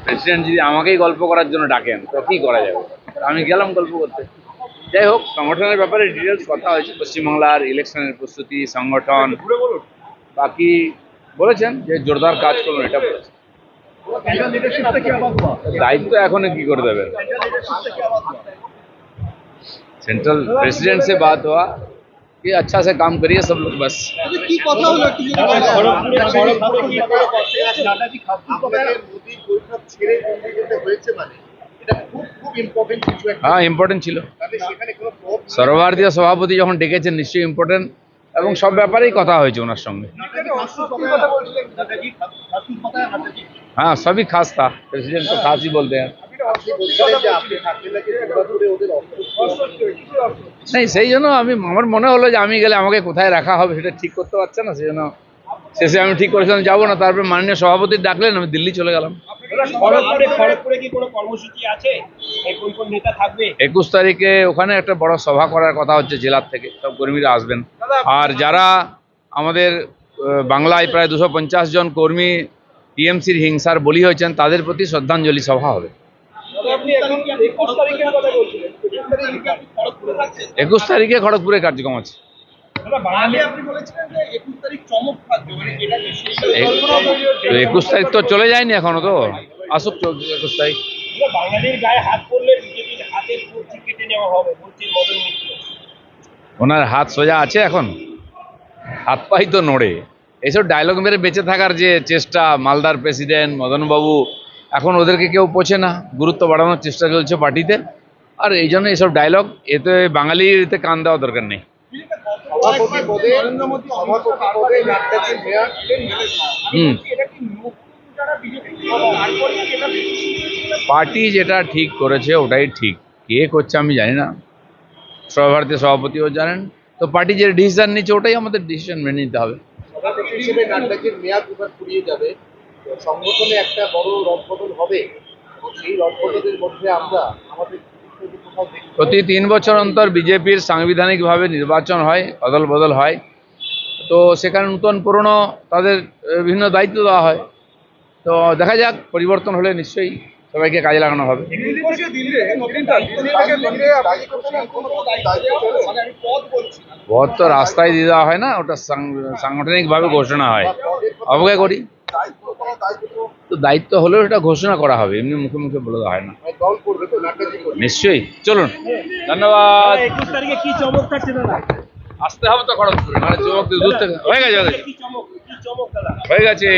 President যদি আমাকেই গল্প করার জন্য ডাকেন তো কি করা যাবে, আমি গেলাম গল্প করতে। যাই হোক, সংগঠনের ব্যাপারে ডিটেলস কথা হয়েছে, পশ্চিমবাংলার ইলেকশনের প্রস্তুতি, সংগঠন, বাকি বলেছেন যে জোরদার কাজ করুন, এটা বলেছেন। दायित्व এখন কি করে দেবেন? सेंट्रल प्रेसिडेंट से बात हुआ कि अच्छा से काम करिए सब लोग, बस। हाँ, इम्पोर्टेंट ছিল। সর্বভারতীয় সভাপতি যখন ডেকেছেন নিশ্চয়ই ইম্পর্টেন্ট, এবং সব ব্যাপারেই কথা হয়েছে ওনার সঙ্গে। हाँ, सभी खास था, प्रेसिडेंट तो खास ही बोलते हैं। नहीं, সেই জন্য আমার মনে হলো যে আমি গেলে আমাকে কোথায় রাখা হবে সেটা ঠিক করতে পারছে না, সেই জন্য শেষে আমি ঠিক করেছিলাম যাবো না। তারপরে মাননীয় সভাপতি ডাকলেন, আমি দিল্লি চলে গেলাম। 21 তারিখে ওখানে একটা বড় সভা করার কথা হচ্ছে, জেলার থেকে সব কর্মীরা আসবেন। আর যারা আমাদের বাংলায় প্রায় 250 জন কর্মী টিএমসির হিংসার বলি হয়েছেন, তাদের প্রতি শ্রদ্ধাঞ্জলি সভা হবে। 21 তারিখে খড়গপুরে কার্যক্রম আছে। 21 তারিখ তো চলে যায়নি এখনো, তো আসুক 21 তারিখ। ওনার হাত সোজা আছে এখন, হাত পাই তো নড়ে। এইসব ডায়লগ মেরে বেঁচে থাকার যে চেষ্টা, মালদার প্রেসিডেন্ট মদনবাবু, এখন ওদেরকে কেউ পোছে না, গুরুত্ব বাড়ানোর চেষ্টা চলছে পার্টিতে। আর এই জন্য এইসব ডায়লগ, এতে বাঙালির এতে কান দেওয়া দরকার নেই। পার্টি যেটা ঠিক করেছে ওটাই ঠিক, কে করছে আমি জানি না, সর্বভারতীয় সভাপতিও জানেন। তো পার্টি যে ডিসিশন নিচ্ছে ওটাই আমাদের ডিসিশন, মেনে নিতে হবে। সংগঠনে একটা বড় রদবদল হবে, সেই রদবদলের মধ্যে আমরা আমাদের প্রতি 3 বছর অন্তর বিজেপির সাংবিধানিকভাবে নির্বাচন হয়, অদল বদল হয়। তো সেখানে নতুন পুরনো তাদের বিভিন্ন দায়িত্ব দেওয়া হয়। তো দেখা যাক, পরিবর্তন হলে নিশ্চয়ই সবাইকে কাজে লাগানো হবে। পদ তো রাস্তায় দিয়ে দেওয়া হয় না, ওটা সাংগঠনিকভাবে ঘোষণা হয়, অবজ্ঞা করি। তো দায়িত্ব হলেও এটা ঘোষণা করা হবে, এমনি মুখে মুখে বলে দেওয়া হয় না। নিশ্চয়ই, চলুন, ধন্যবাদ। 21 তারিখে কি চমক থাকছে দাদা? আসতে হবে তো খড়গপুরে, মানে চমক দূর থেকে হয়ে গেছে, হয়ে গেছে।